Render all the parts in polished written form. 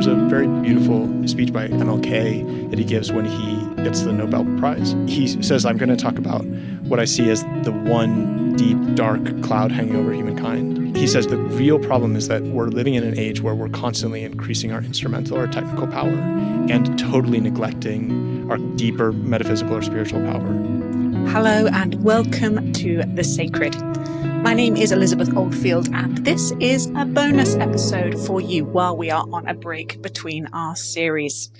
There's a very beautiful speech by MLK that he gives when he gets the Nobel Prize. He says, I'm going to talk about what I see as the one deep, dark cloud hanging over humankind. He says the real problem is that we're living in an age where we're constantly increasing our instrumental or technical power and totally neglecting our deeper metaphysical or spiritual power. Hello and welcome to The Sacred. My name is Elizabeth Oldfield and this is a bonus episode for you while we are on a break between our series.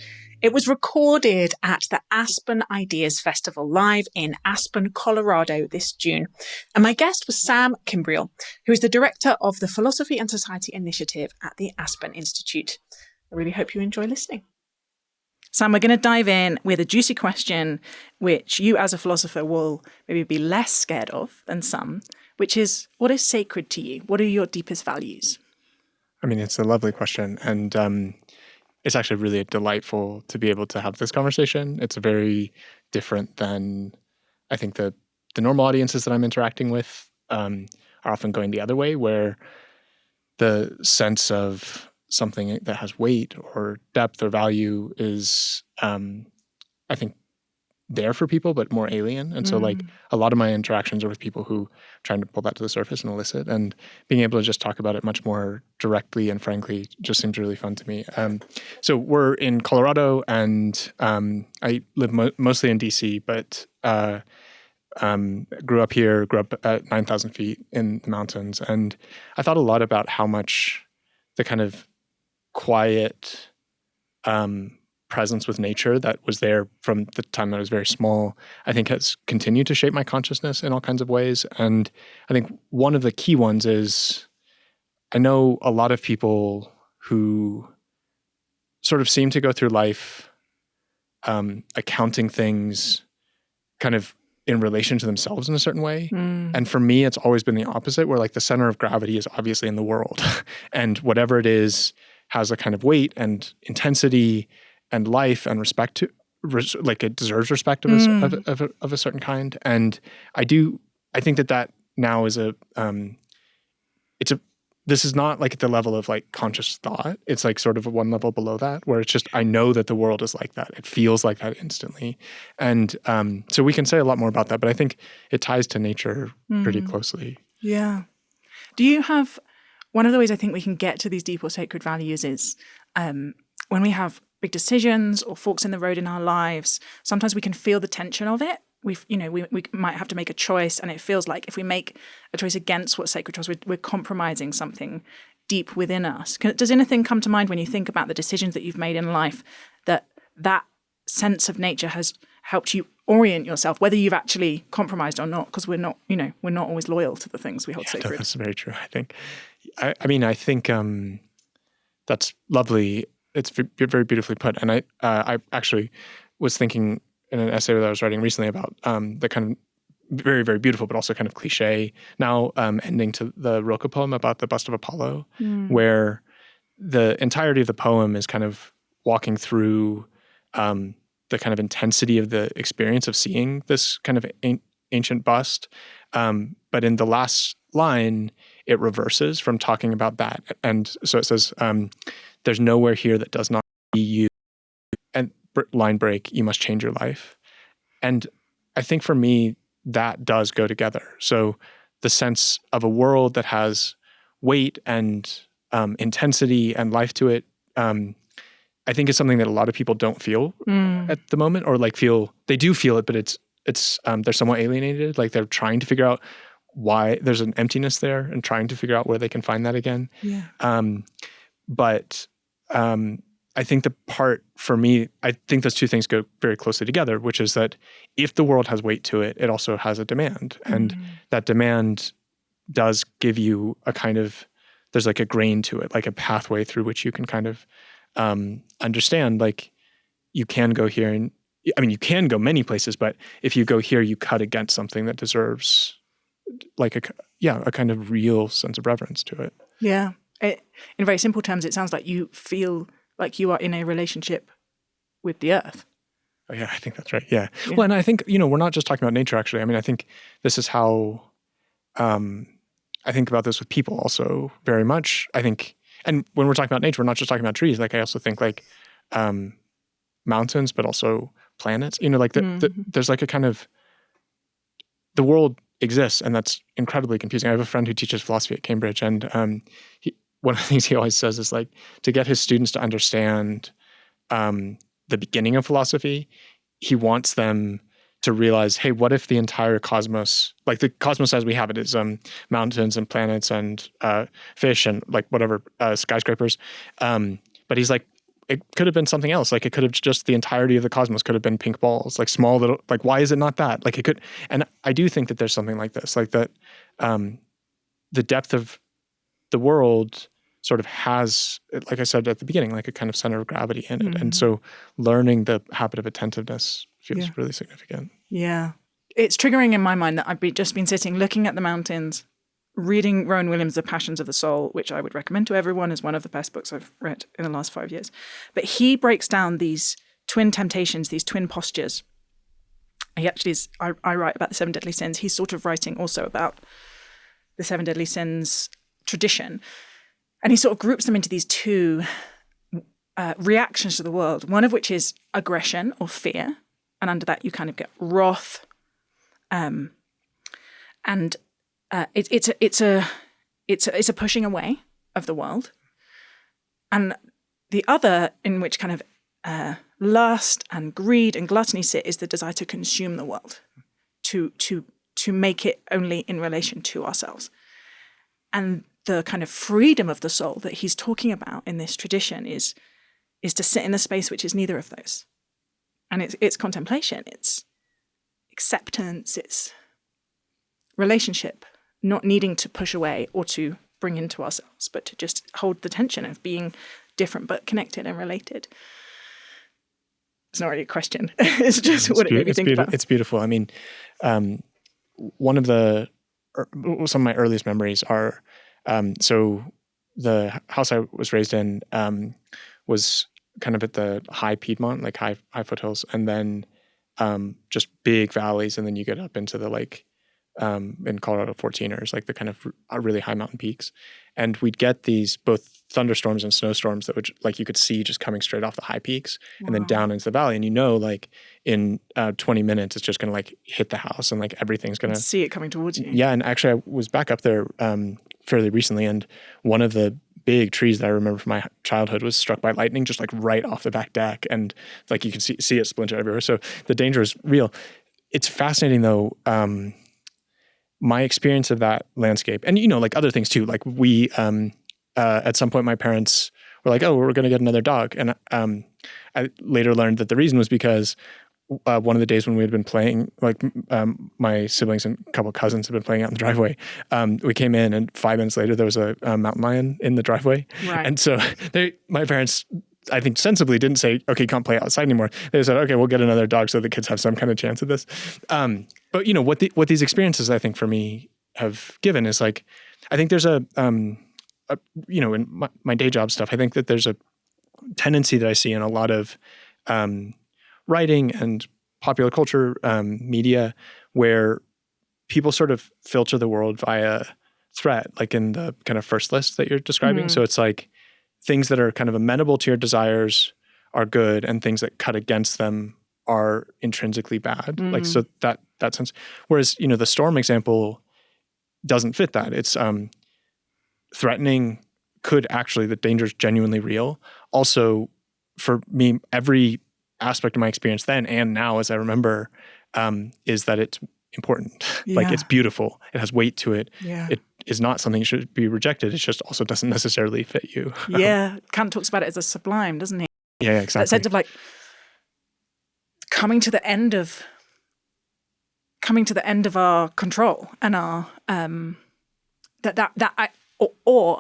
It was recorded at the Aspen Ideas Festival live in Aspen, Colorado this June. And my guest was Sam Kimbriel, who is the director of the Philosophy and Society Initiative at the Aspen Institute. I really hope you enjoy listening. Sam, we're going to dive in with a juicy question, which you as a philosopher will maybe be less scared of than some, which is, what is sacred to you? What are your deepest values? I mean, it's a lovely question. And it's actually really delightful to be able to have this conversation. It's very different than, I think, the normal audiences that I'm interacting with are often going the other way, where the sense of something that has weight or depth or value is, I think, there for people, but more alien. And so like a lot of my interactions are with people who are trying to pull that to the surface and elicit, and being able to just talk about it much more directly and frankly just seems really fun to me. So we're in Colorado, and I live mostly in DC, but grew up here, grew up at 9,000 feet in the mountains. And I thought a lot about how much the kind of quiet presence with nature that was there from the time that I was very small, I think has continued to shape my consciousness in all kinds of ways. And I think one of the key ones is I know a lot of people who sort of seem to go through life accounting things kind of in relation to themselves in a certain way. And for me, it's always been the opposite, where like the center of gravity is obviously in the world. And whatever it is has a kind of weight and intensity and life and respect to, like it deserves respect of a certain kind. And I think that now is this is not like at the level of like conscious thought. It's like sort of one level below that, where it's just, I know that the world is like that. It feels like that instantly. And so we can say a lot more about that, but I think it ties to nature pretty closely. Yeah. Do you have, one of the ways I think we can get to these deep or sacred values is when we have big decisions or forks in the road in our lives, sometimes we can feel the tension of it. We might have to make a choice, and it feels like if we make a choice against what's sacred to us, we're compromising something deep within us. Does anything come to mind when you think about the decisions that you've made in life, that sense of nature has helped you orient yourself, whether you've actually compromised or not? Because we're not always loyal to the things we hold sacred. That's very true, I think. I think that's lovely. It's very beautifully put. And I actually was thinking in an essay that I was writing recently about the kind of very, very beautiful, but also kind of cliche now ending to the Rilke poem about the bust of Apollo, where the entirety of the poem is kind of walking through the kind of intensity of the experience of seeing this kind of ancient bust. But in the last line, it reverses from talking about that. And so it says, there's nowhere here that does not be you. And line break, you must change your life. And I think for me, that does go together. So the sense of a world that has weight and intensity and life to it, I think is something that a lot of people don't feel at the moment, or like they do feel it, but it's they're somewhat alienated. Like they're trying to figure out why there's an emptiness there and trying to figure out where they can find that again. Yeah. But I think the part for me, I think those two things go very closely together, which is that if the world has weight to it, it also has a demand. And that demand does give you a kind of, there's like a grain to it, like a pathway through which you can kind of understand, like you can go here and, I mean, you can go many places, but if you go here, you cut against something that deserves like a kind of real sense of reverence to it. Yeah. In very simple terms, it sounds like you feel like you are in a relationship with the earth. Oh, yeah, I think that's right. Yeah. Well, and I think, we're not just talking about nature, actually. I mean, I think this is how I think about this with people also very much. I think and when we're talking about nature, we're not just talking about trees. Like I also think like mountains, but also planets. Like there's like a kind of, the world exists, and that's incredibly confusing. I have a friend who teaches philosophy at Cambridge, and one of the things he always says is like, to get his students to understand the beginning of philosophy, he wants them to realize, hey, what if the entire cosmos, like the cosmos as we have it, is mountains and planets and fish and like whatever, skyscrapers. But he's like, it could have been something else. Like it could have just, the entirety of the cosmos could have been pink balls, like small little, like why is it not that? Like it could, and I do think that there's something like this, like that the depth of the world sort of has, like I said at the beginning, like a kind of center of gravity in it. And so learning the habit of attentiveness feels really significant. Yeah. It's triggering in my mind that I've just been sitting looking at the mountains, reading Rowan Williams' The Passions of the Soul, which I would recommend to everyone as one of the best books I've read in the last 5 years. But he breaks down these twin temptations, these twin postures. He actually is, I write about the 7 deadly sins. He's sort of writing also about the 7 deadly sins tradition. And he sort of groups them into these two reactions to the world, one of which is aggression or fear. And under that, you kind of get wrath. It's a pushing away of the world. And the other, in which kind of lust and greed and gluttony sit, is the desire to consume the world, to make it only in relation to ourselves. And the kind of freedom of the soul that he's talking about in this tradition is to sit in the space which is neither of those. And it's contemplation, it's acceptance, it's relationship, not needing to push away or to bring into ourselves, but to just hold the tension of being different but connected and related. It's not really a question. It's just what it made me think about. It's beautiful. I mean, some of my earliest memories are, so the house I was raised in was kind of at the high Piedmont, like high foothills, and then just big valleys, and then you get up into the like in Colorado 14ers, like the kind of really high mountain peaks. And we'd get these both thunderstorms and snowstorms that would, like, you could see just coming straight off the high peaks and then down into the valley. And like in 20 minutes, it's just going to like hit the house and like everything's going to see it coming towards you. Yeah. And actually I was back up there fairly recently, and one of the big trees that I remember from my childhood was struck by lightning, just like right off the back deck. And like you can see it splinter everywhere. So the danger is real. It's fascinating though. My experience of that landscape, and like other things too, like we, at some point my parents were like, oh, we're going to get another dog. And I later learned that the reason was because one of the days when we had been playing, like my siblings and a couple of cousins had been playing out in the driveway, we came in and 5 minutes later there was a mountain lion in the driveway. Right. And so my parents, I think sensibly didn't say, okay, you can't play outside anymore. They said, okay, we'll get another dog so the kids have some kind of chance at this. But what these experiences I think for me have given is like, I think there's in my day job stuff, I think that there's a tendency that I see in a lot of writing and popular culture media where people sort of filter the world via threat, like in the kind of first list that you're describing. So it's like things that are kind of amenable to your desires are good, and things that cut against them are intrinsically bad. Like, so that sense. Whereas, the storm example doesn't fit that. It's threatening the danger is genuinely real. Also, for me, every aspect of my experience then and now, as I remember, is that it's important. Yeah. Like, it's beautiful. It has weight to it. Yeah. It is not something that should be rejected. It just also doesn't necessarily fit you. Yeah. Kant talks about it as a sublime, doesn't he? Yeah, exactly. That sense of like coming to the end of our control and our I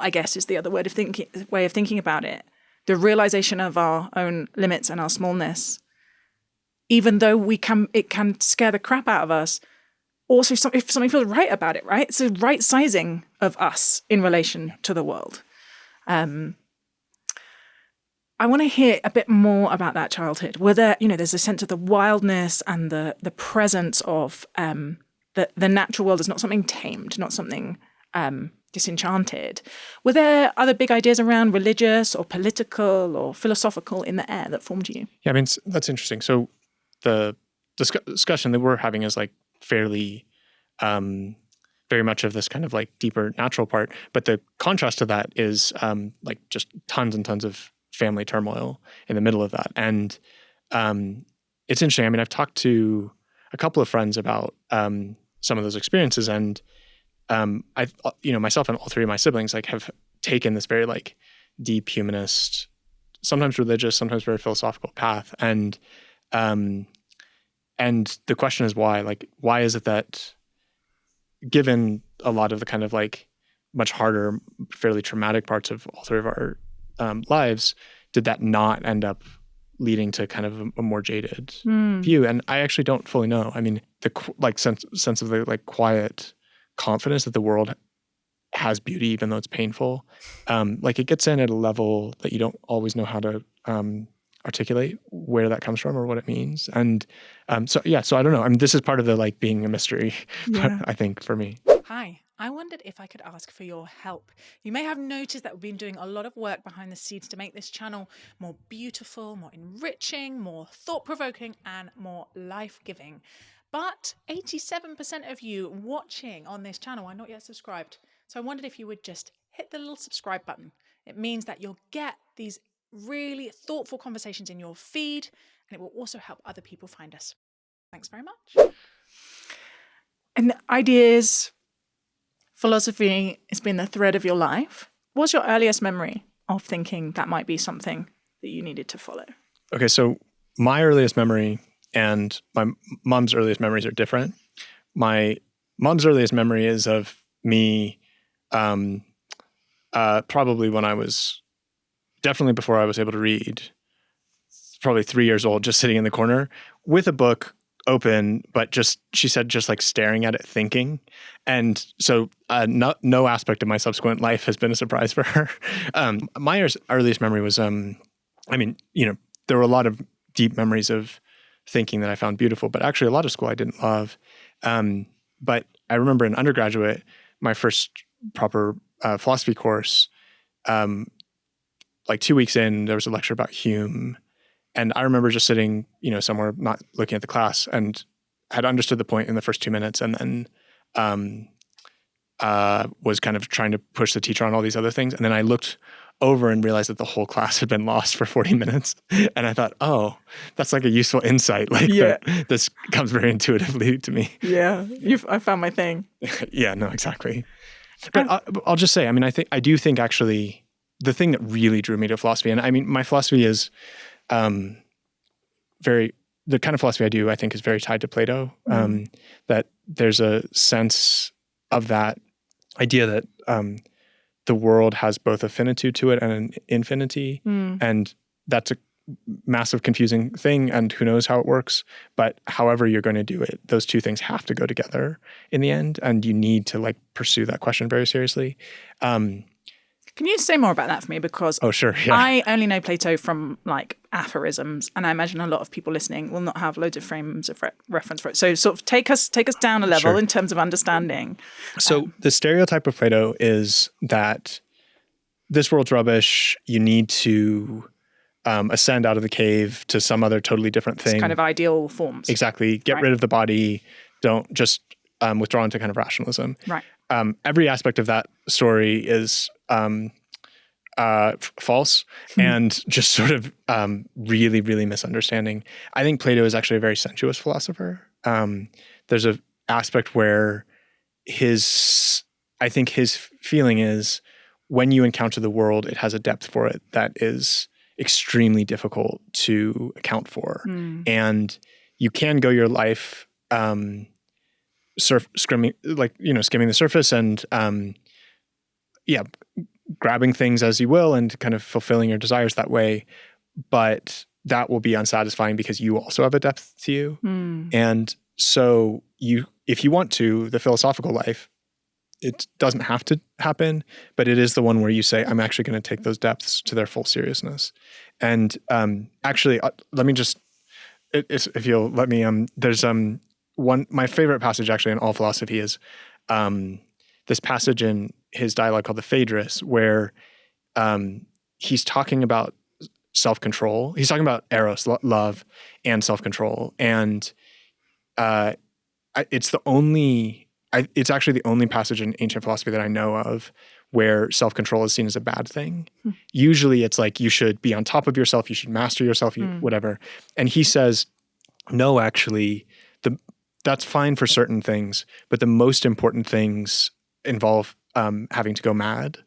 guess is the other way of thinking about it. The realization of our own limits and our smallness, even though it can scare the crap out of us. Also, if something feels right about it, right? It's a right sizing of us in relation to the world. I want to hear a bit more about that childhood. Were there, there's a sense of the wildness and the presence of the natural world is not something tamed, not something disenchanted. Were there other big ideas around religious or political or philosophical in the air that formed you? Yeah, I mean, that's interesting. So the discussion that we're having is like fairly, very much of this kind of like deeper natural part. But the contrast to that is like just tons and tons of family turmoil in the middle of that. And it's interesting. I mean, I've talked to a couple of friends about some of those experiences, and I, myself and all three of my siblings like have taken this very like deep humanist, sometimes religious, sometimes very philosophical path. And the question is why? Like, why is it that given a lot of the kind of like much harder, fairly traumatic parts of all three of our lives, did that not end up leading to kind of a more jaded view? And I actually don't fully know. I mean, the like sense of the like quiet confidence that the world has beauty, even though it's painful. Like it gets in at a level that you don't always know how to articulate where that comes from or what it means. And so I don't know. I mean, this is part of the like being a mystery, I think, for me. Hi, I wondered if I could ask for your help. You may have noticed that we've been doing a lot of work behind the scenes to make this channel more beautiful, more enriching, more thought-provoking, and more life-giving. But 87% of you watching on this channel are not yet subscribed. So I wondered if you would just hit the little subscribe button. It means that you'll get these really thoughtful conversations in your feed, and it will also help other people find us. Thanks very much. And ideas, philosophy has been the thread of your life. What's your earliest memory of thinking that might be something that you needed to follow? Okay, so my earliest memory and my mom's earliest memories are different. My mom's earliest memory is of me probably when I was, definitely before I was able to read, probably 3 years old, just sitting in the corner with a book open, but just, she said, just like staring at it, thinking. And so no aspect of my subsequent life has been a surprise for her. My earliest memory was, I mean, there were a lot of deep memories of thinking that I found beautiful, but actually a lot of school I didn't love. But I remember in undergraduate, my first proper philosophy course, like 2 weeks in, there was a lecture about Hume. And I remember just sitting, somewhere not looking at the class, and had understood the point in the first 2 minutes, and then was kind of trying to push the teacher on all these other things. And then I looked over and realized that the whole class had been lost for 40 minutes. And I thought, oh, that's like a useful insight. Like this comes very intuitively to me. Yeah, I found my thing. Yeah, no, exactly. But I'll just say, I mean, I do think actually the thing that really drew me to philosophy, and I mean, my philosophy is the kind of philosophy I do, I think, is very tied to Plato. That there's a sense of that idea that the world has both a finitude to it and an infinity. And that's a massive confusing thing, and who knows how it works. But however you're going to do it, those two things have to go together in the end, and you need to like pursue that question very seriously. Can you say more about that for me? Because sure, yeah. I only know Plato from like aphorisms, and I imagine a lot of people listening will not have loads of frames of reference for it. So sort of take us down a level in terms of understanding. So the stereotype of Plato is that this world's rubbish. You need to ascend out of the cave to some other totally different thing. It's kind of ideal forms. Exactly. Get rid of the body. Don't just withdraw into kind of rationalism. Right. Every aspect of that story is false and just sort of really, really misunderstanding. I think Plato is actually a very sensuous philosopher. There's an aspect where I think his feeling is when you encounter the world, it has a depth for it that is extremely difficult to account for. And you can go your life skimming the surface and grabbing things as you will and kind of fulfilling your desires that way, but that will be unsatisfying because you also have a depth to you. And so if you want to, the philosophical life, it doesn't have to happen, but it is the one where you say, I'm actually going to take those depths to their full seriousness. And actually, let me just, if you'll let me, there's my favorite passage actually in all philosophy is this passage in his dialogue called the Phaedrus, where he's talking about self-control. He's talking about eros, love, and self-control. And it's actually the only passage in ancient philosophy that I know of where self-control is seen as a bad thing. Usually it's like you should be on top of yourself, you should master yourself, whatever. And he says, no, actually, that's fine for certain things, but the most important things involve having to go mad.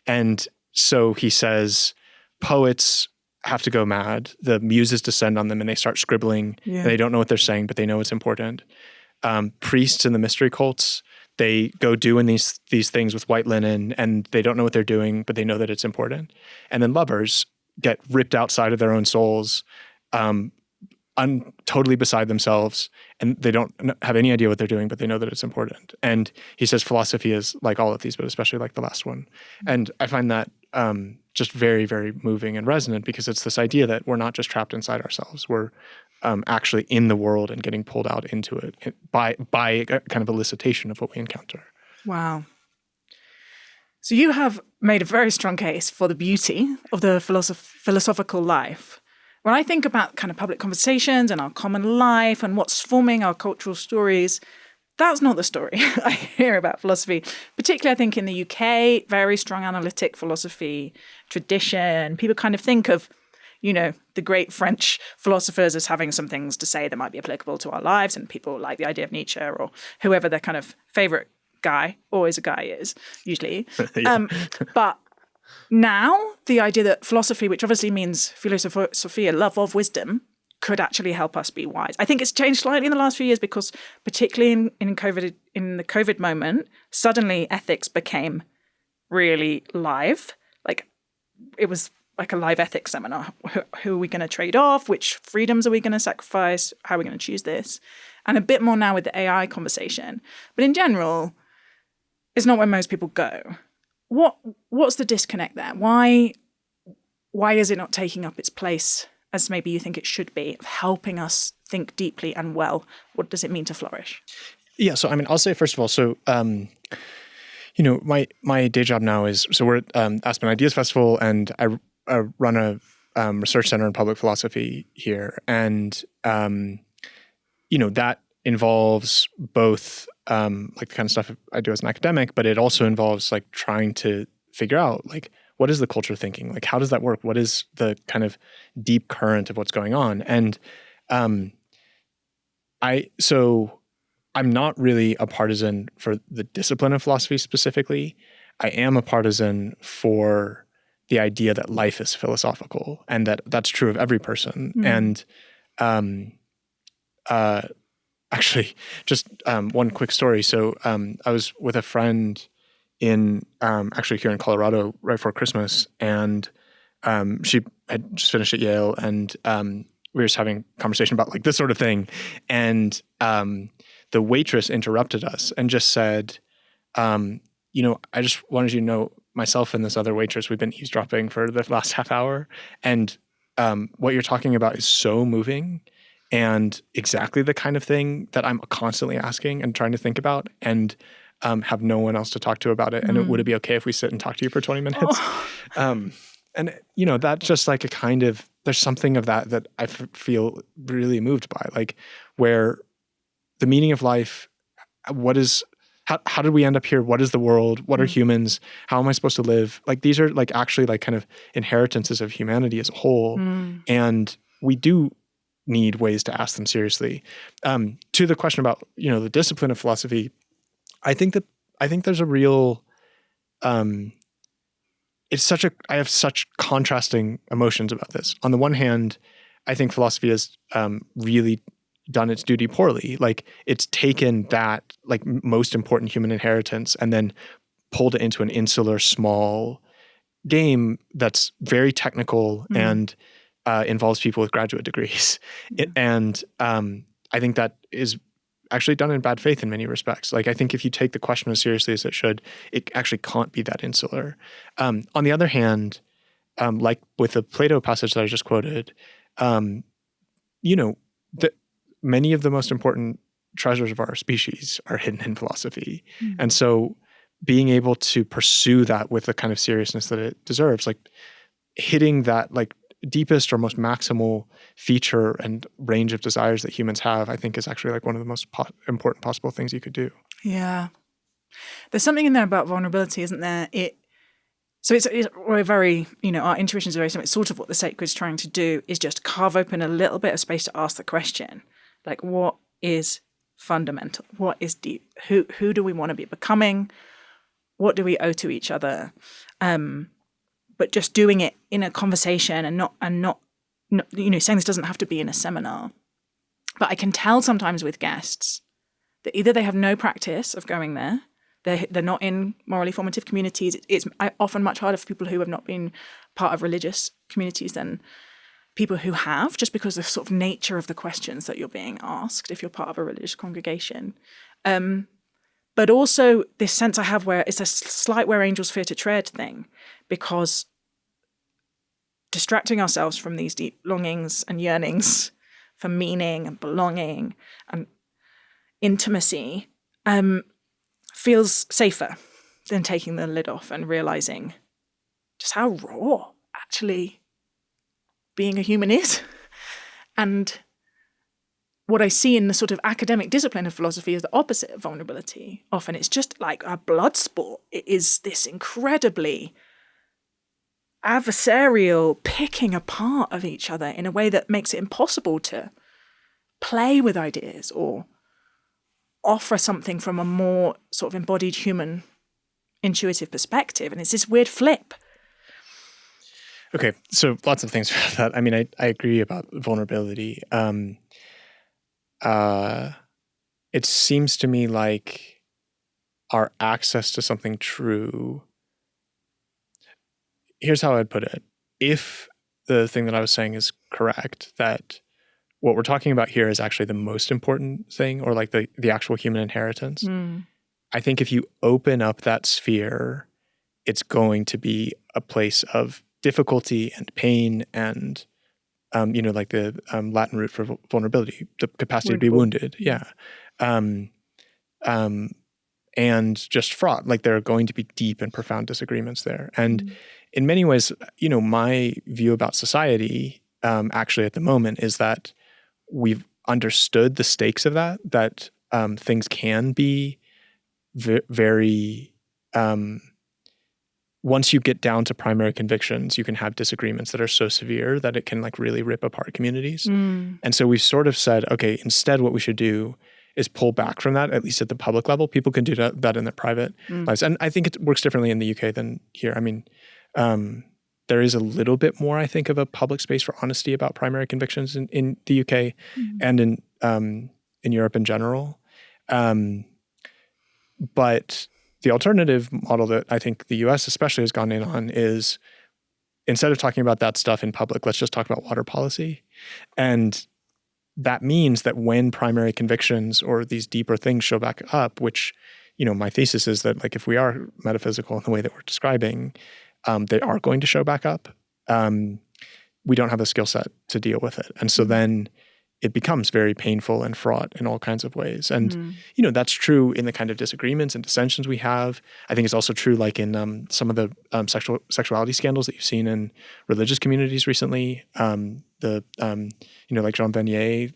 And so he says, poets have to go mad. The muses descend on them and they start scribbling. Yeah. And they don't know what they're saying, but they know it's important. Priests in the mystery cults, they go doing these things with white linen and they don't know what they're doing, but they know that it's important. And then lovers get ripped outside of their own souls, totally beside themselves, and they don't have any idea what they're doing, but they know that it's important. And he says philosophy is like all of these, but especially like the last one. And I find that just very, very moving and resonant, because it's this idea that we're not just trapped inside ourselves. We're actually in the world and getting pulled out into it by a kind of elicitation of what we encounter. Wow. So you have made a very strong case for the beauty of the philosophical life. When I think about kind of public conversations and our common life and what's forming our cultural stories, that's not the story I hear about philosophy. Particularly, I think in the UK, very strong analytic philosophy tradition. People kind of think of, the great French philosophers as having some things to say that might be applicable to our lives, and people like the idea of Nietzsche or whoever their kind of favorite guy, always a guy is, usually. But now, the idea that philosophy, which obviously means philosophia, love of wisdom, could actually help us be wise. I think it's changed slightly in the last few years because, particularly in the COVID moment, suddenly ethics became really live. Like, it was like a live ethics seminar. Who are we going to trade off? Which freedoms are we going to sacrifice? How are we going to choose this? And a bit more now with the AI conversation. But in general, it's not where most people go. What's the disconnect there? Why is it not taking up its place as maybe you think it should be, of helping us think deeply and well? What does it mean to flourish? Yeah, so I'll say first of all, so my day job now is, so we're at Aspen Ideas Festival, and I run a research center in public philosophy here, and that involves both like the kind of stuff I do as an academic, but it also involves like trying to figure out like, what is the culture thinking? Like, how does that work? What is the kind of deep current of what's going on? And I'm not really a partisan for the discipline of philosophy specifically. I am a partisan for the idea that life is philosophical, and that's true of every person. And actually, just one quick story. So I was with a friend actually here in Colorado right before Christmas, and she had just finished at Yale, and we were just having a conversation about like this sort of thing, and the waitress interrupted us and just said, I just wanted you to know, myself and this other waitress, we've been eavesdropping for the last half hour, and what you're talking about is so moving and exactly the kind of thing that I'm constantly asking and trying to think about, and have no one else to talk to about it. And would it be okay if we sit and talk to you for 20 minutes? Oh. And that's just like a kind of, there's something of that I feel really moved by, like where the meaning of life, how did we end up here? What is the world? What are humans? How am I supposed to live? Like, these are like actually like kind of inheritances of humanity as a whole. And we do need ways to ask them seriously. To the question about, the discipline of philosophy, I think there's a real, I have such contrasting emotions about this. On the one hand, I think philosophy has really done its duty poorly. Like, it's taken that like most important human inheritance and then pulled it into an insular, small game that's very technical and involves people with graduate degrees. I think that is actually done in bad faith in many respects. Like, I think if you take the question as seriously as it should, it actually can't be that insular. On the other hand, like with the Plato passage that I just quoted, many of the most important treasures of our species are hidden in philosophy. And so being able to pursue that with the kind of seriousness that it deserves, like hitting that like deepest or most maximal feature and range of desires that humans have, I think is actually like one of the most important possible things you could do. Yeah. There's something in there about vulnerability, isn't there? So we're very, our intuitions are very similar. It's sort of what the sacred is trying to do is just carve open a little bit of space to ask the question, like, what is fundamental? What is deep? Who do we want to be becoming? What do we owe to each other? But just doing it in a conversation and not saying this doesn't have to be in a seminar. But I can tell sometimes with guests that either they have no practice of going there, they're not in morally formative communities. It's often much harder for people who have not been part of religious communities than people who have, just because of the sort of nature of the questions that you're being asked if you're part of a religious congregation. But also this sense I have where it's a slight where angels fear to tread thing, because distracting ourselves from these deep longings and yearnings for meaning and belonging and intimacy feels safer than taking the lid off and realizing just how raw actually being a human is. And what I see in the sort of academic discipline of philosophy is the opposite of vulnerability. Often it's just like a blood sport. It is this incredibly adversarial picking apart of each other in a way that makes it impossible to play with ideas or offer something from a more sort of embodied human intuitive perspective. And it's this weird flip. Okay, so lots of things about that. I mean, I agree about vulnerability. It seems to me like our access to something true. Here's how I'd put it. If the thing that I was saying is correct, that what we're talking about here is actually the most important thing, or like the actual human inheritance, I think if you open up that sphere, it's going to be a place of difficulty and pain and like the Latin root for vulnerability, the capacity to be wounded. Yeah. And just fraught. Like there are going to be deep and profound disagreements there. And in many ways, my view about society actually at the moment is that we've understood the stakes of that things can be very once you get down to primary convictions, you can have disagreements that are so severe that it can like really rip apart communities. And so we've sort of said, okay, instead what we should do is pull back from that, at least at the public level. People can do that in their private lives. And I think it works differently in the UK than here. I mean, there is a little bit more, I think, of a public space for honesty about primary convictions in the UK and in Europe in general. But the alternative model that I think the US especially has gone in on is, instead of talking about that stuff in public, let's just talk about water policy. And that means that when primary convictions or these deeper things show back up, which, my thesis is that like if we are metaphysical in the way that we're describing, they are going to show back up. We don't have the skill set to deal with it. And so then it becomes very painful and fraught in all kinds of ways. And, that's true in the kind of disagreements and dissensions we have. I think it's also true like in some of the sexuality scandals that you've seen in religious communities recently, like Jean Vanier,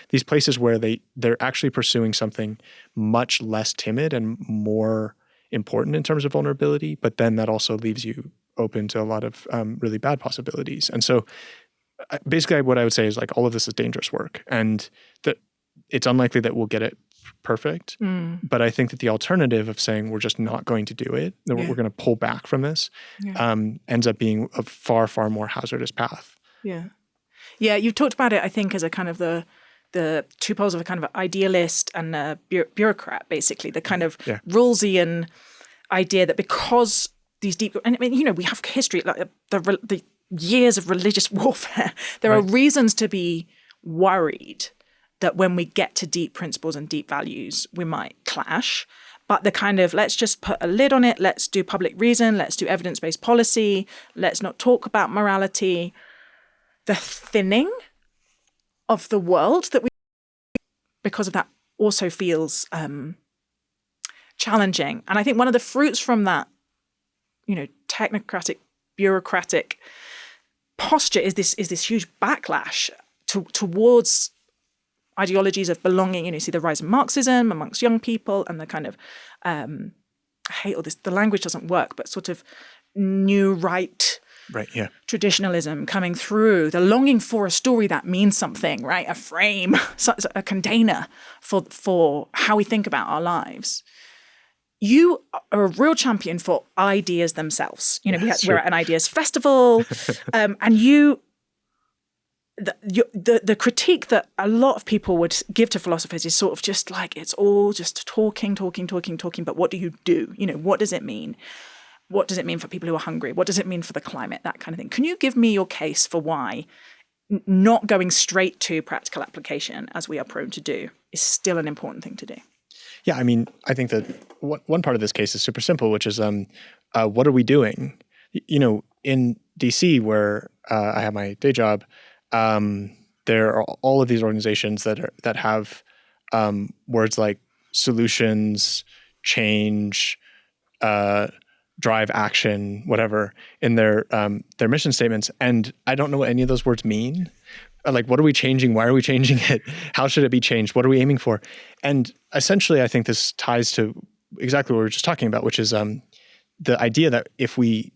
these places where they're actually pursuing something much less timid and more important in terms of vulnerability, but then that also leaves you open to a lot of really bad possibilities. And so basically what I would say is like all of this is dangerous work, and that it's unlikely that we'll get it perfect. But I think that the alternative of saying we're just not going to do it, that we're going to pull back from this, ends up being a far, far more hazardous path. Yeah. You've talked about it, I think, as a kind of the two poles of a kind of idealist and a bureaucrat, basically, the kind of Rawlsian idea that because these deep, and I mean, we have history, like the years of religious warfare, there are reasons to be worried that when we get to deep principles and deep values, we might clash. But the kind of, let's just put a lid on it, let's do public reason, let's do evidence-based policy, let's not talk about morality, the thinning of the world that we, because of that, also feels challenging. And I think one of the fruits from that, technocratic, bureaucratic posture is this huge backlash towards ideologies of belonging. You see the rise of Marxism amongst young people and the kind of, I hate all this, the language doesn't work, but sort of new right traditionalism coming through, the longing for a story that means something, right? A frame, a container for how we think about our lives. You are a real champion for ideas themselves. We're at an Ideas Festival, and the critique that a lot of people would give to philosophers is sort of just like, it's all just talking, but what do you do? What does it mean? What does it mean for people who are hungry? What does it mean for the climate? That kind of thing. Can you give me your case for why not going straight to practical application, as we are prone to do, is still an important thing to do? Yeah, I mean, I think that one part of this case is super simple, which is what are we doing? In DC, where I have my day job, there are all of these organizations that have words like solutions, change, drive action, whatever, in their mission statements, and I don't know what any of those words mean. Like, what are we changing? Why are we changing it? How should it be changed? What are we aiming for? And essentially, I think this ties to exactly what we were just talking about, which is the idea that if we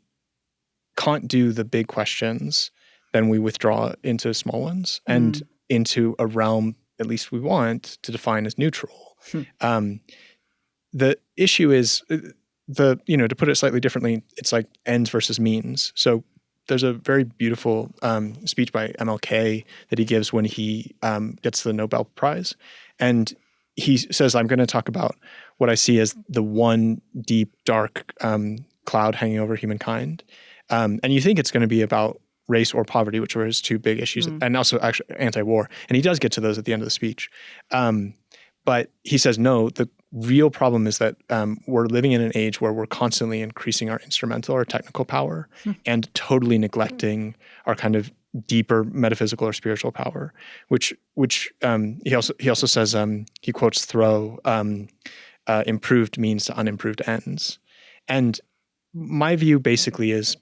can't do the big questions, then we withdraw into small ones and into a realm, at least we want, to define as neutral. The issue is, to put it slightly differently, it's like ends versus means. So there's a very beautiful speech by MLK that he gives when he gets the Nobel Prize. And he says, I'm going to talk about what I see as the one deep, dark cloud hanging over humankind. And you think it's going to be about race or poverty, which were his two big issues, and also actually anti-war. And he does get to those at the end of the speech. But he says, no, the real problem is that we're living in an age where we're constantly increasing our instrumental or technical power and totally neglecting our kind of deeper metaphysical or spiritual power, which he also says, he quotes Thoreau, improved means to unimproved ends. And my view basically is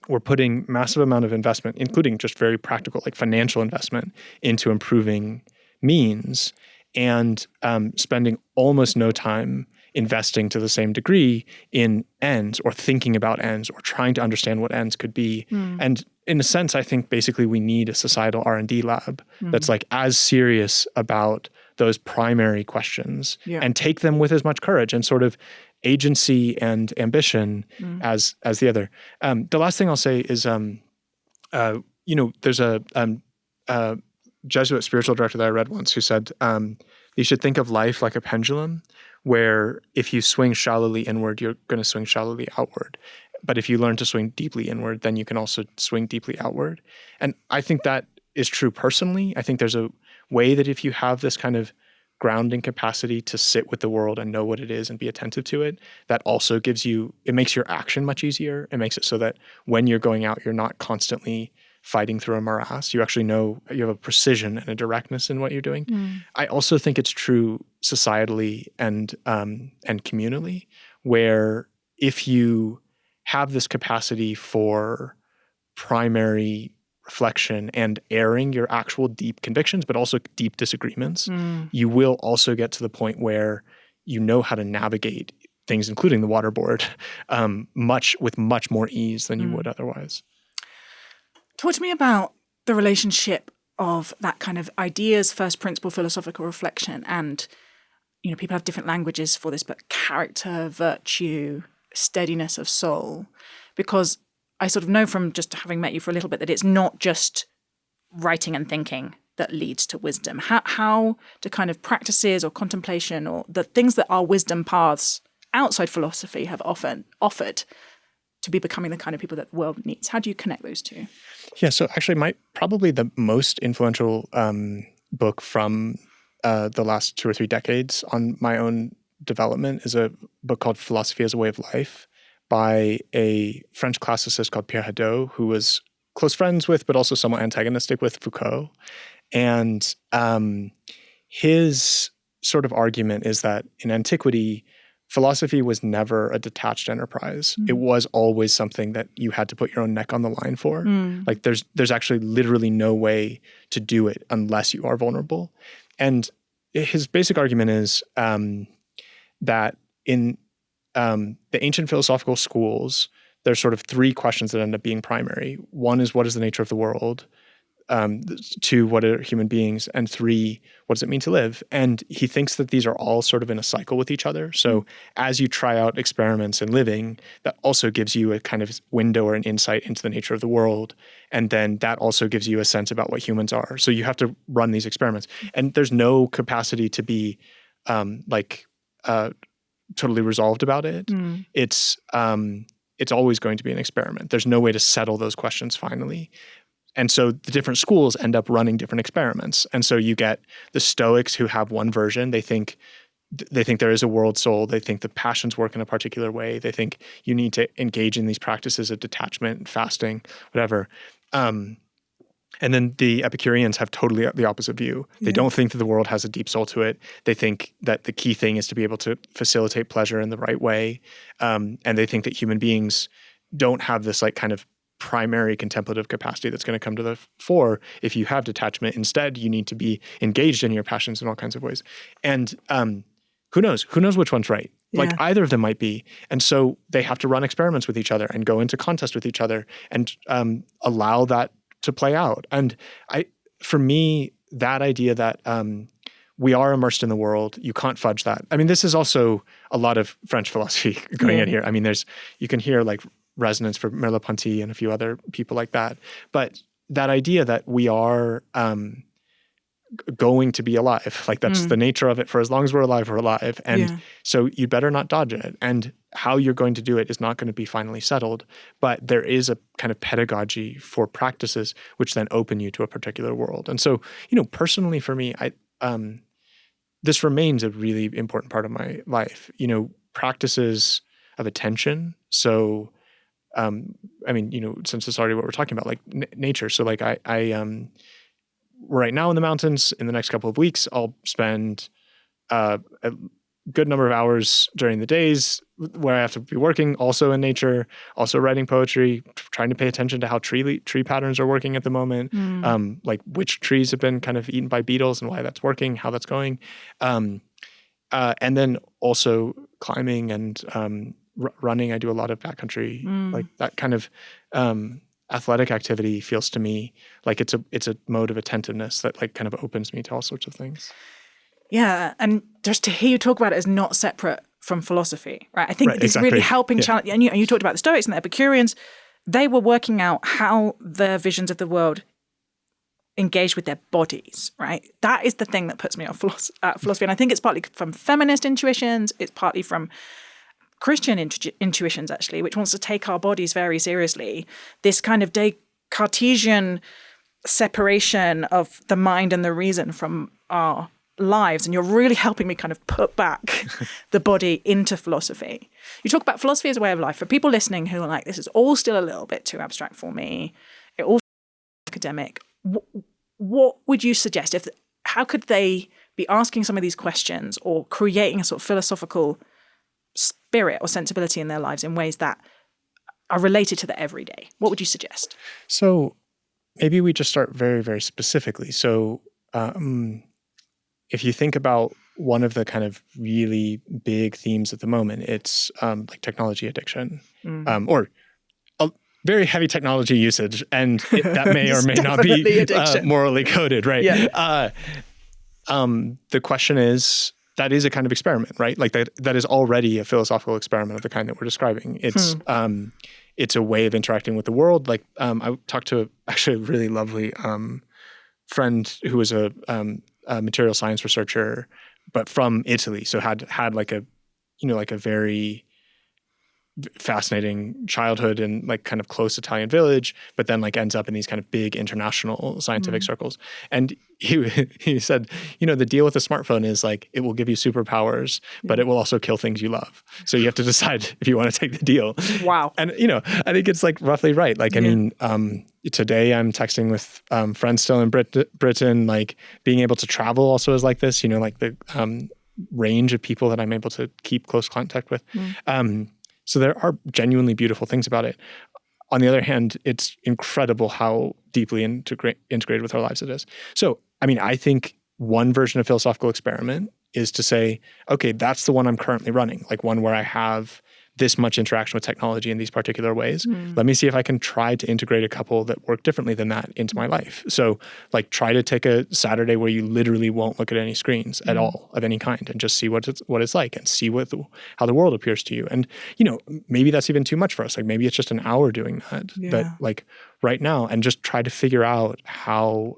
we're putting massive amount of investment, including just very practical, like financial investment, into improving means, and spending almost no time investing to the same degree in ends or thinking about ends or trying to understand what ends could be. And in a sense, I think basically we need a societal R&D lab that's like as serious about those primary questions and take them with as much courage and sort of agency and ambition as the other. The last thing I'll say is, there's a Jesuit spiritual director that I read once who said, you should think of life like a pendulum, where if you swing shallowly inward, you're going to swing shallowly outward. But if you learn to swing deeply inward, then you can also swing deeply outward. And I think that is true personally. I think there's a way that if you have this kind of grounding capacity to sit with the world and know what it is and be attentive to it, that also it makes your action much easier. It makes it so that when you're going out, you're not constantly fighting through a morass. You actually know you have a precision and a directness in what you're doing. I also think it's true societally and communally, where if you have this capacity for primary reflection and airing your actual deep convictions, but also deep disagreements, you will also get to the point where you know how to navigate things, including the waterboard, with much more ease than you would otherwise. Talk to me about the relationship of that kind of ideas, first principle philosophical reflection, and people have different languages for this, but character, virtue, steadiness of soul, because I sort of know from just having met you for a little bit that it's not just writing and thinking that leads to wisdom. How do kind of practices or contemplation or the things that are wisdom paths outside philosophy have often offered to be becoming the kind of people that the world needs? How do you connect those two? Yeah, so actually probably the most influential book from the last 2 or 3 decades on my own development is a book called Philosophy as a Way of Life by a French classicist called Pierre Hadot, who was close friends with, but also somewhat antagonistic with Foucault. And his sort of argument is that in antiquity, philosophy was never a detached enterprise. It was always something that you had to put your own neck on the line for. Like there's actually literally no way to do it unless you are vulnerable. And his basic argument is that in the ancient philosophical schools, there's sort of three questions that end up being primary. One is, what is the nature of the world? Two, what are human beings? And three, what does it mean to live? And he thinks that these are all sort of in a cycle with each other. So as you try out experiments in living, that also gives you a kind of window or an insight into the nature of the world. And then that also gives you a sense about what humans are. So you have to run these experiments. And there's no capacity to be totally resolved about it. It's always going to be an experiment. There's no way to settle those questions finally. And so the different schools end up running different experiments. And so you get the Stoics who have one version. They think there is a world soul. They think the passions work in a particular way. They think you need to engage in these practices of detachment, fasting, whatever. And then the Epicureans have totally the opposite view. They don't think that the world has a deep soul to it. They think that the key thing is to be able to facilitate pleasure in the right way. And they think that human beings don't have this like kind of primary contemplative capacity that's going to come to the fore if you have detachment. Instead, you need to be engaged in your passions in all kinds of ways. And who knows which one's right? Like either of them might be. And so they have to run experiments with each other and go into contest with each other and allow that to play out. And for me, that idea that we are immersed in the world, you can't fudge that. I mean, this is also a lot of French philosophy going in here. I mean, you can hear like resonance for Merleau-Ponty and a few other people like that. But that idea that we are going to be alive, like that's the nature of it. For as long as we're alive. And so you better not dodge it. And how you're going to do it is not going to be finally settled. But there is a kind of pedagogy for practices which then open you to a particular world. And so, personally for me, this remains a really important part of my life. Practices of attention. So since it's already what we're talking about, like nature. So like I right now in the mountains, in the next couple of weeks, I'll spend a good number of hours during the days where I have to be working also in nature, also writing poetry, trying to pay attention to how tree patterns are working at the moment, like which trees have been kind of eaten by beetles and why that's working, how that's going. And then also climbing and running. I do a lot of backcountry, like that kind of athletic activity feels to me like it's a mode of attentiveness that like kind of opens me to all sorts of things. Yeah, and just to hear you talk about it as not separate from philosophy, right? I think it's really helping challenge. And you talked about the Stoics and the Epicureans. They were working out how their visions of the world engaged with their bodies, right? That is the thing that puts me off philosophy. And I think it's partly from feminist intuitions. It's partly from Christian intuitions, actually, which wants to take our bodies very seriously. This kind of Cartesian separation of the mind and the reason from our lives. And you're really helping me kind of put back the body into philosophy. You talk about philosophy as a way of life. For people listening who are like, this is all still a little bit too abstract for me, it all feels academic. What would you suggest? How could they be asking some of these questions or creating a sort of philosophical spirit or sensibility in their lives in ways that are related to the everyday? What would you suggest? So maybe we just start very, very specifically. So if you think about one of the kind of really big themes at the moment, it's like technology addiction, or a very heavy technology usage, and that may or may not be morally coded, right? Yeah. The question is, that is a kind of experiment, right? Like that is already a philosophical experiment of the kind that we're describing. It's a way of interacting with the world. Like I talked to actually a really lovely friend who was a material science researcher, but from Italy. So had like a very fascinating childhood in like kind of close Italian village, but then like ends up in these kind of big international scientific circles. And he said, the deal with a smartphone is like, it will give you superpowers, but it will also kill things you love. So you have to decide if you want to take the deal. Wow. And, I think it's like roughly right. Like, I mean, today I'm texting with friends still in Britain, like being able to travel also is like this, like the range of people that I'm able to keep close contact with. So there are genuinely beautiful things about it. On the other hand, it's incredible how deeply integrated with our lives it is. So, I mean, I think one version of philosophical experiment is to say, okay, that's the one I'm currently running, like one where I have this much interaction with technology in these particular ways. Let me see if I can try to integrate a couple that work differently than that into my life. So like try to take a Saturday where you literally won't look at any screens at all of any kind and just see what it's like and see how the world appears to you. And, maybe that's even too much for us. Like maybe it's just an hour doing that, but like right now, and just try to figure out how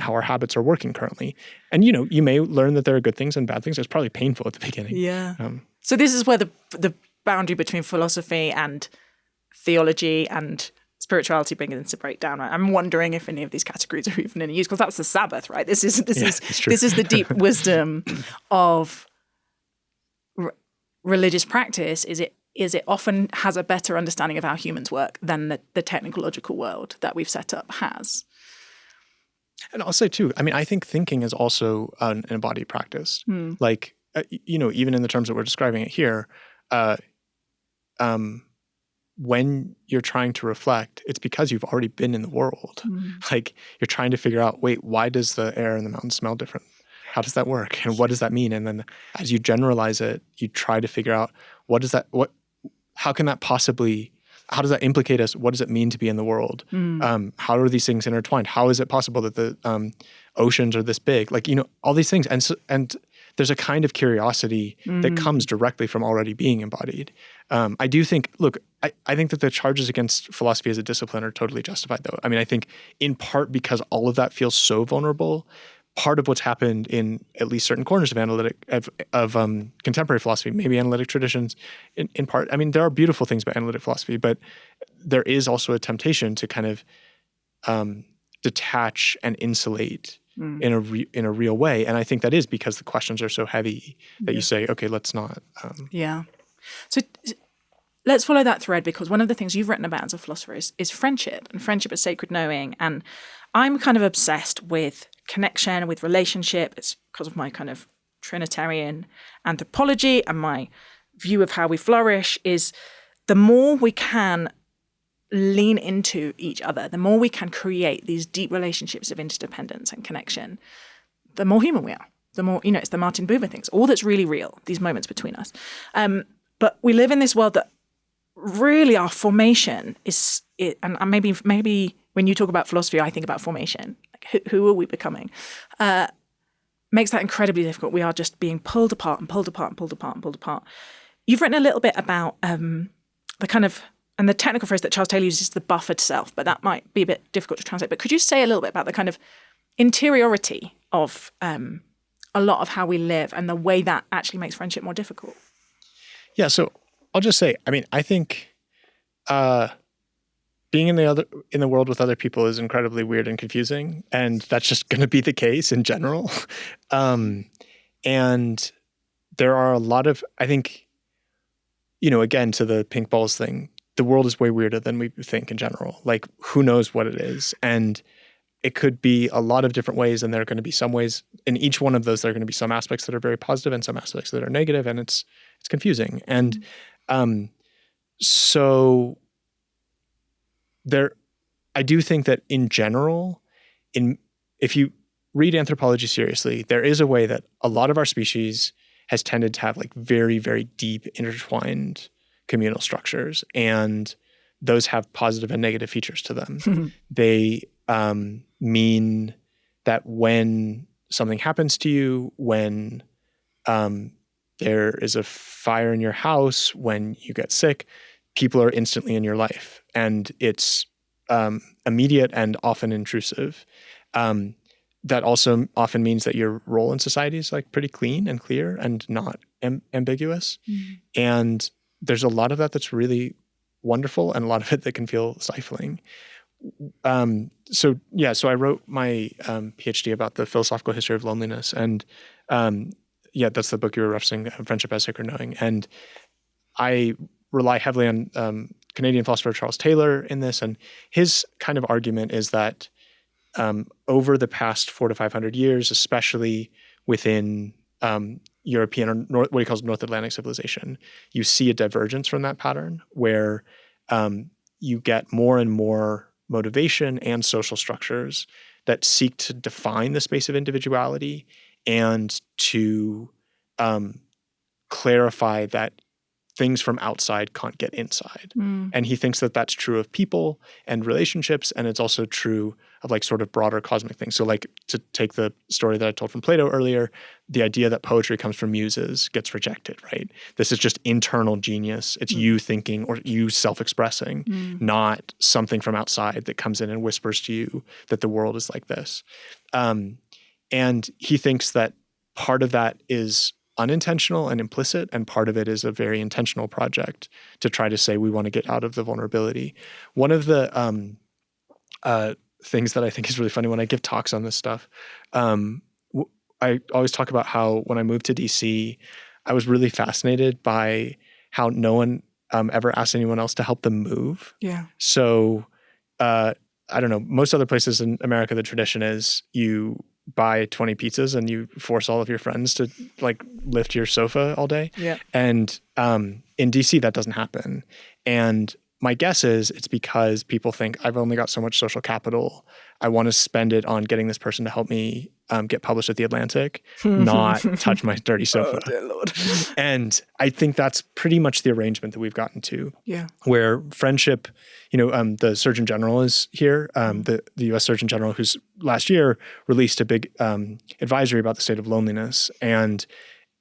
our habits are working currently. And, you may learn that there are good things and bad things. It's probably painful at the beginning. Yeah. So this is where the boundary between philosophy and theology and spirituality begins to break down. I'm wondering if any of these categories are even in use, because that's the Sabbath, right? This is the deep wisdom of religious practice. Is it often has a better understanding of how humans work than the technological world that we've set up has. And I'll say too, I mean, I think thinking is also an embodied practice. Like, even in the terms that we're describing it here, when you're trying to reflect, it's because you've already been in the world. Like you're trying to figure out, wait, why does the air in the mountains smell different? How does that work? And what does that mean? And then as you generalize it, you try to figure out how does that implicate us? What does it mean to be in the world? How are these things intertwined? How is it possible that the oceans are this big? Like, all these things. And there's a kind of curiosity that comes directly from already being embodied. I do think, I think that the charges against philosophy as a discipline are totally justified, though. I mean, I think in part because all of that feels so vulnerable. Part of what's happened in at least certain corners of contemporary philosophy, maybe analytic traditions, in part. I mean, there are beautiful things about analytic philosophy, but there is also a temptation to kind of detach and insulate in a real way. And I think that is because the questions are so heavy that you say, okay, let's not. So let's follow that thread, because one of the things you've written about as a philosopher is friendship, and friendship as sacred knowing. And I'm kind of obsessed with connection, with relationship. It's because of my kind of Trinitarian anthropology and my view of how we flourish is the more we can lean into each other, the more we can create these deep relationships of interdependence and connection, the more human we are. The more, it's the Martin Buber things, all that's really real, these moments between us. But we live in this world that really our formation and maybe when you talk about philosophy, I think about formation. Like who are we becoming? Makes that incredibly difficult. We are just being pulled apart and pulled apart and pulled apart and pulled apart. You've written a little bit about the kind of, and the technical phrase that Charles Taylor uses is the buffered self, but that might be a bit difficult to translate. But could you say a little bit about the kind of interiority of a lot of how we live and the way that actually makes friendship more difficult? Yeah, so I'll just say, I mean, I think being in the world with other people is incredibly weird and confusing, and that's just going to be the case in general. And there are a lot of, I think, again, to the pink balls thing, the world is way weirder than we think in general. Like, who knows what it is? And it could be a lot of different ways, and there are going to be some ways in each one of those. There are going to be some aspects that are very positive and some aspects that are negative, and it's confusing. And so I do think that in general, if you read anthropology seriously, there is a way that a lot of our species has tended to have like very, very deep intertwined communal structures, and those have positive and negative features to them. They mean that when something happens to you, when there is a fire in your house, when you get sick, people are instantly in your life, and it's immediate and often intrusive. That also often means that your role in society is like pretty clean and clear and not ambiguous. And there's a lot of that that's really wonderful, and a lot of it that can feel stifling. So I wrote my PhD about the philosophical history of loneliness, and that's the book you were referencing, Friendship as Sacred Knowing. And I rely heavily on Canadian philosopher Charles Taylor in this, and his kind of argument is that over the past 400 to 500 years, especially within European or what he calls North Atlantic civilization, you see a divergence from that pattern where you get more and more motivation and social structures that seek to define the space of individuality and to clarify that things from outside can't get inside. And he thinks that that's true of people and relationships, and it's also true of like sort of broader cosmic things. So like, to take the story that I told from Plato earlier, the idea that poetry comes from muses gets rejected, right? This is just internal genius. It's you thinking or you self-expressing, not something from outside that comes in and whispers to you that the world is like this. And he thinks that part of that is unintentional and implicit, and part of it is a very intentional project to try to say we want to get out of the vulnerability. One of the things that I think is really funny when I give talks on this stuff, I always talk about how when I moved to DC, I was really fascinated by how no one ever asked anyone else to help them move. Yeah. So I don't know, most other places in America, the tradition is you buy 20 pizzas and you force all of your friends to like lift your sofa all day. Yeah. And in DC, that doesn't happen. And my guess is it's because people think I've only got so much social capital. I want to spend it on getting this person to help me get published at The Atlantic, not touch my dirty sofa. Oh, dear Lord. And I think that's pretty much the arrangement that we've gotten to. Yeah. Where friendship, the Surgeon General is here, the U.S. Surgeon General, who's last year released a big advisory about the state of loneliness. And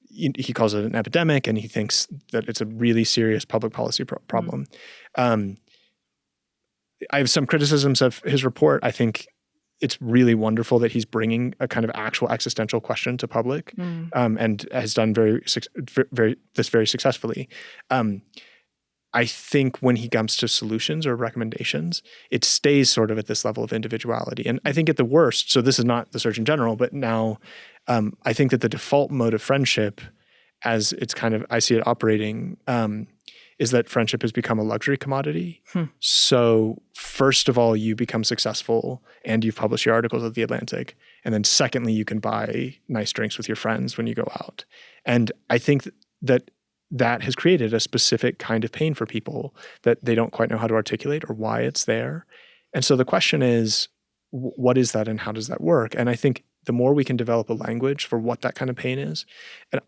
he calls it an epidemic, and he thinks that it's a really serious public policy problem. I have some criticisms of his report. I think it's really wonderful that he's bringing a kind of actual existential question to public, and has done very successfully. I think when he comes to solutions or recommendations, it stays sort of at this level of individuality. And I think at the worst, so this is not the Surgeon General, but now I think that the default mode of friendship, as it's kind of, I see it operating, is that friendship has become a luxury commodity. So first of all, you become successful and you've published your articles at The Atlantic. And then secondly, you can buy nice drinks with your friends when you go out. And I think that has created a specific kind of pain for people that they don't quite know how to articulate or why it's there. And so the question is, what is that and how does that work? And I think the more we can develop a language for what that kind of pain is, and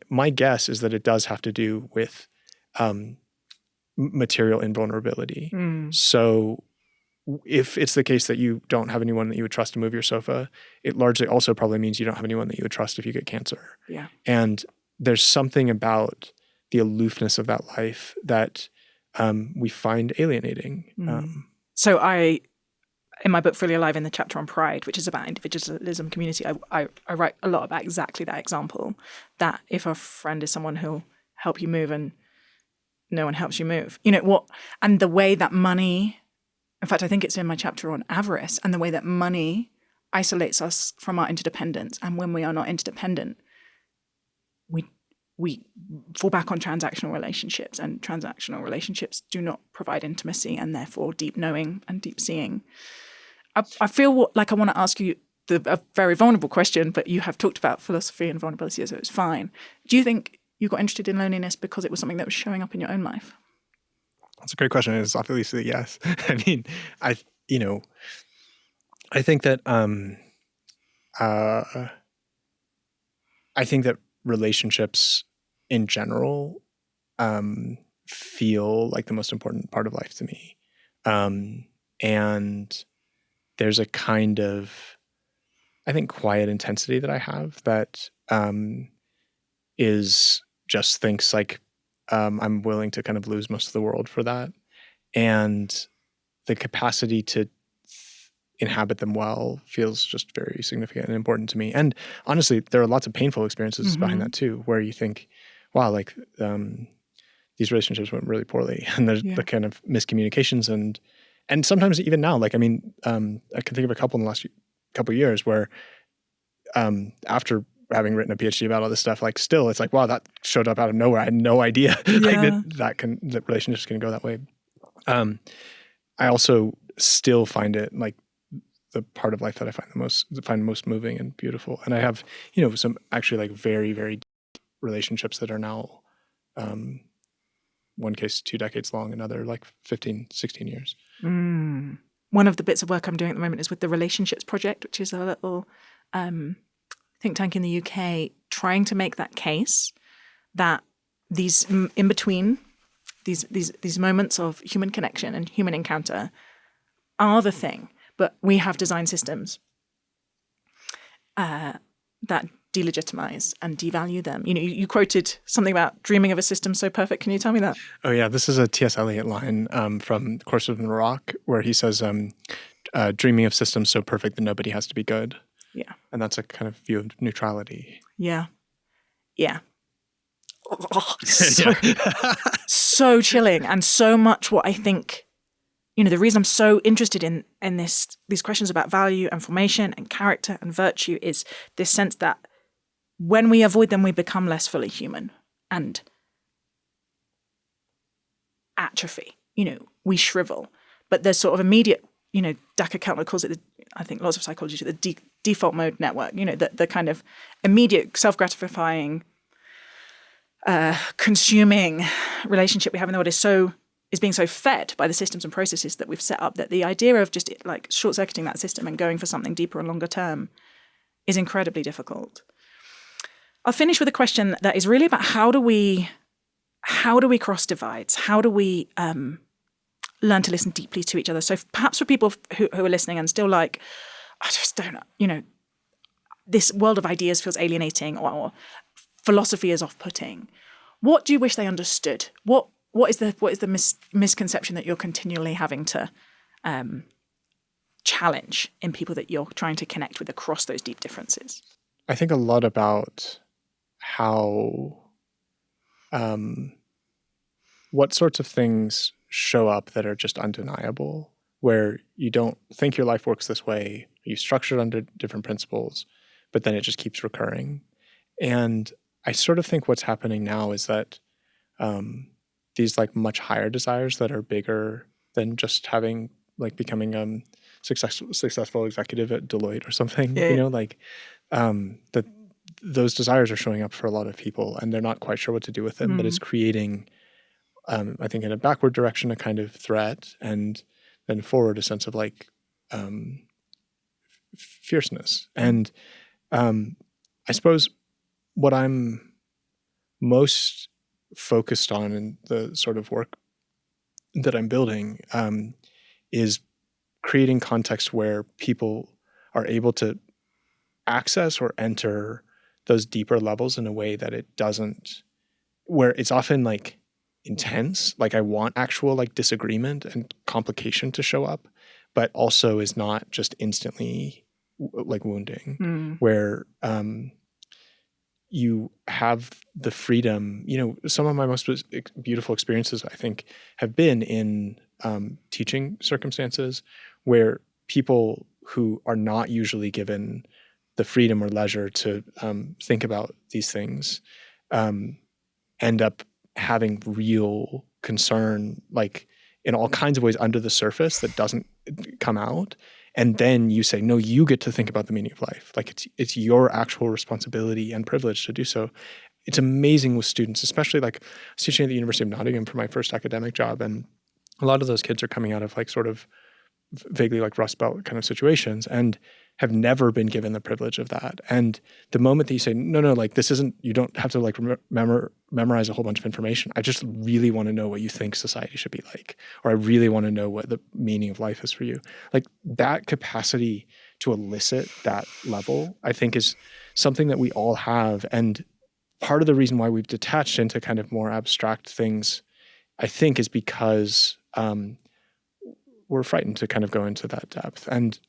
my guess is that it does have to do with material invulnerability. So if it's the case that you don't have anyone that you would trust to move your sofa, it largely also probably means you don't have anyone that you would trust if you get cancer. Yeah. And there's something about the aloofness of that life that we find alienating. So in my book, Fully Alive, in the chapter on pride, which is about individualism, community, I write a lot about exactly that example, that if a friend is someone who'll help you move and no one helps you move, and the way that money, in fact, I think it's in my chapter on avarice, and the way that money isolates us from our interdependence. And when we are not interdependent, we fall back on transactional relationships, and transactional relationships do not provide intimacy and therefore deep knowing and deep seeing. I feel like I want to ask you a very vulnerable question, but you have talked about philosophy and vulnerability, so it's fine. Do you think you got interested in loneliness because it was something that was showing up in your own life? That's a great question. It's obviously yes. I mean, I think that relationships in general feel like the most important part of life to me. And there's a kind of, I think, quiet intensity that I have that is just thinks like I'm willing to kind of lose most of the world for that. And the capacity to inhabit them well feels just very significant and important to me. And honestly, there are lots of painful experiences behind that too, where you think, wow, like these relationships went really poorly, and there's the kind of miscommunications and sometimes even now, like, I mean, I can think of a couple in the last couple of years where after having written a PhD about all this stuff, like still it's like, wow, that showed up out of nowhere. I had no idea like that relationships can go that way. I also still find it like the part of life that I find most moving and beautiful. And I have, some actually like very, very deep relationships that are now, one case 2 decades long, another like 15, 16 years. One of the bits of work I'm doing at the moment is with the Relationships Project, which is a little think tank in the UK, trying to make that case that these in between these moments of human connection and human encounter are the thing, but we have design systems that delegitimize and devalue them. You quoted something about dreaming of a system so perfect. Can you tell me that? Oh yeah, this is a T.S. Eliot line from Course in the Rock, where he says, dreaming of systems so perfect that nobody has to be good. Yeah. And that's a kind of view of neutrality. Yeah. Oh, so chilling, and so much what I think, the reason I'm so interested in these questions about value and formation and character and virtue is this sense that when we avoid them, we become less fully human and atrophy. We shrivel. But there's sort of immediate, Dacher Keltner calls it, I think lots of psychologists, the default mode network, the kind of immediate self-gratifying, consuming relationship we have in the world is being so fed by the systems and processes that we've set up, that the idea of just like short-circuiting that system and going for something deeper and longer term is incredibly difficult. I'll finish with a question that is really about how do we cross divides? How do we learn to listen deeply to each other? So perhaps for people who are listening and still like, I just don't know, this world of ideas feels alienating, or philosophy is off-putting. What do you wish they understood? What is the misconception that you're continually having to challenge in people that you're trying to connect with across those deep differences? I think a lot about how what sorts of things show up that are just undeniable, where you don't think your life works this way, you structure it under different principles, but then it just keeps recurring. And I sort of think what's happening now is that these like much higher desires that are bigger than just having like becoming successful executive at Deloitte or something, that those desires are showing up for a lot of people and they're not quite sure what to do with them, but it's creating, I think in a backward direction, a kind of threat, and then forward a sense of like fierceness. And I suppose what I'm most focused on in the sort of work that I'm building is creating context where people are able to access or enter those deeper levels in a way that it doesn't, where it's often like intense, like I want actual like disagreement and complication to show up, but also is not just instantly like wounding, where you have the freedom. Some of my most beautiful experiences, I think, have been in teaching circumstances where people who are not usually given the freedom or leisure to think about these things end up having real concern, like in all kinds of ways under the surface that doesn't come out. And then you say, no, you get to think about the meaning of life. Like it's your actual responsibility and privilege to do so. It's amazing with students, especially like I was teaching at the University of Nottingham for my first academic job. And a lot of those kids are coming out of like sort of vaguely like Rust Belt kind of situations and have never been given the privilege of that. And the moment that you say, no, like this isn't, you don't have to like memorize a whole bunch of information. I just really want to know what you think society should be like, or I really want to know what the meaning of life is for you. Like that capacity to elicit that level, I think is something that we all have. And part of the reason why we've detached into kind of more abstract things, I think, is because we're frightened to kind of go into that depth. And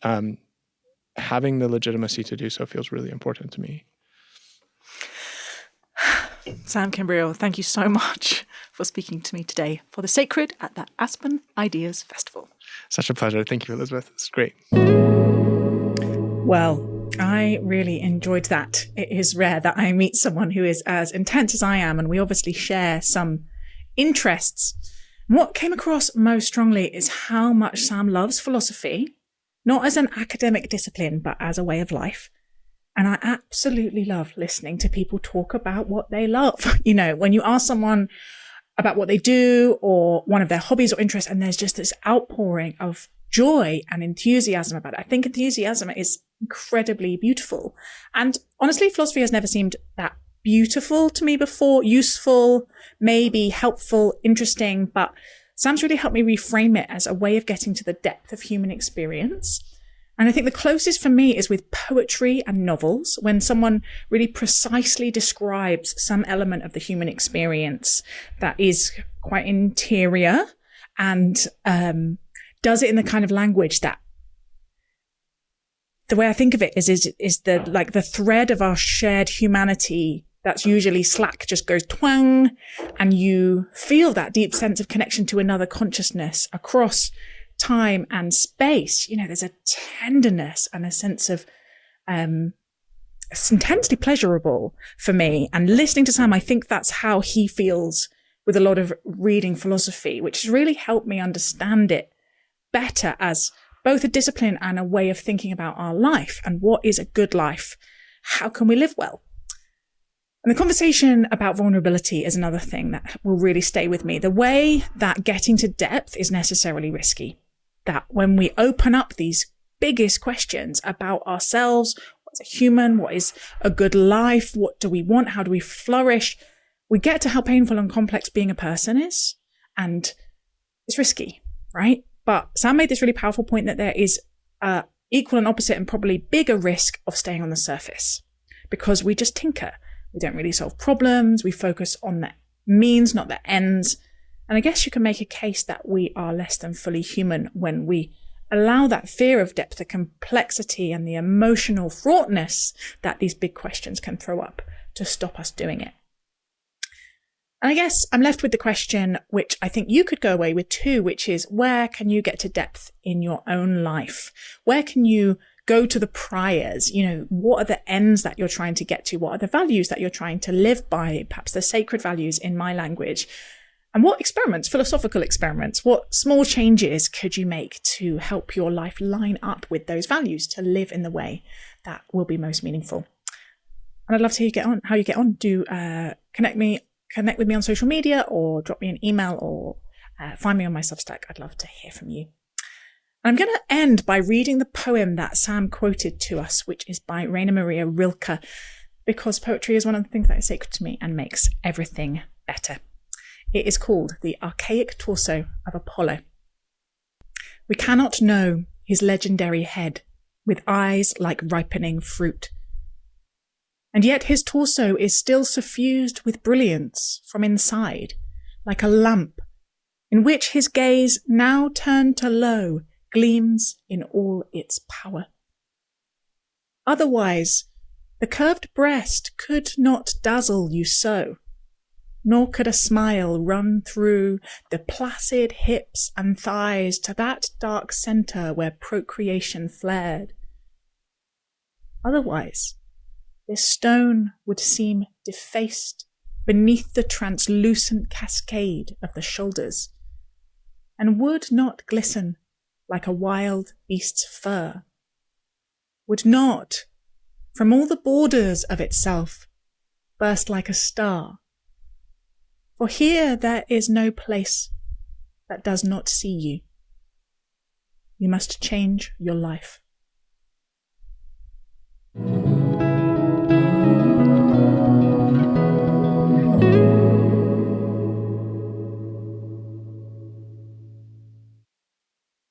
having the legitimacy to do so feels really important to me. Sam Kimbriel, thank you so much for speaking to me today for The Sacred at the Aspen Ideas Festival. Such a pleasure. Thank you, Elizabeth. It's great. Well, I really enjoyed that. It is rare that I meet someone who is as intense as I am, and we obviously share some interests. What came across most strongly is how much Sam loves philosophy not as an academic discipline, but as a way of life. And I absolutely love listening to people talk about what they love. You know, when you ask someone about what they do or one of their hobbies or interests, and there's just this outpouring of joy and enthusiasm about it. I think enthusiasm is incredibly beautiful. And honestly, philosophy has never seemed that beautiful to me before. Useful, maybe helpful, interesting, but Sam's really helped me reframe it as a way of getting to the depth of human experience. And I think the closest for me is with poetry and novels, when someone really precisely describes some element of the human experience that is quite interior and does it in the kind of language that, the way I think of it is the like the thread of our shared humanity that's usually slack just goes twang, and you feel that deep sense of connection to another consciousness across time and space. You know, there's a tenderness and a sense of it's intensely pleasurable for me. And listening to Sam, I think that's how he feels with a lot of reading philosophy, which has really helped me understand it better as both a discipline and a way of thinking about our life and what is a good life. How can we live well? And the conversation about vulnerability is another thing that will really stay with me. The way that getting to depth is necessarily risky. That when we open up these biggest questions about ourselves, what's a human, what is a good life, what do we want, how do we flourish, we get to how painful and complex being a person is. And it's risky, right? But Sam made this really powerful point that there is equal and opposite and probably bigger risk of staying on the surface, because we just tinker. We don't really solve problems. We focus on the means, not the ends. And I guess you can make a case that we are less than fully human when we allow that fear of depth, the complexity and the emotional fraughtness that these big questions can throw up to stop us doing it. And I guess I'm left with the question, which I think you could go away with too, which is, where can you get to depth in your own life? Where can you go to the priors? You know, what are the ends that you're trying to get to? What are the values that you're trying to live by? Perhaps the sacred values in my language. And what experiments, philosophical experiments, what small changes could you make to help your life line up with those values, to live in the way that will be most meaningful? And I'd love to hear how you get on. Do connect with me on social media, or drop me an email, or find me on my Substack. I'd love to hear from you. I'm going to end by reading the poem that Sam quoted to us, which is by Rainer Maria Rilke, because poetry is one of the things that is sacred to me and makes everything better. It is called The Archaic Torso of Apollo. We cannot know his legendary head with eyes like ripening fruit. And yet his torso is still suffused with brilliance from inside, like a lamp, in which his gaze, now turned to low, gleams in all its power. Otherwise, the curved breast could not dazzle you so, nor could a smile run through the placid hips and thighs to that dark centre where procreation flared. Otherwise, this stone would seem defaced beneath the translucent cascade of the shoulders, and would not glisten like a wild beast's fur, would not, from all the borders of itself, burst like a star. For here there is no place that does not see you. You must change your life.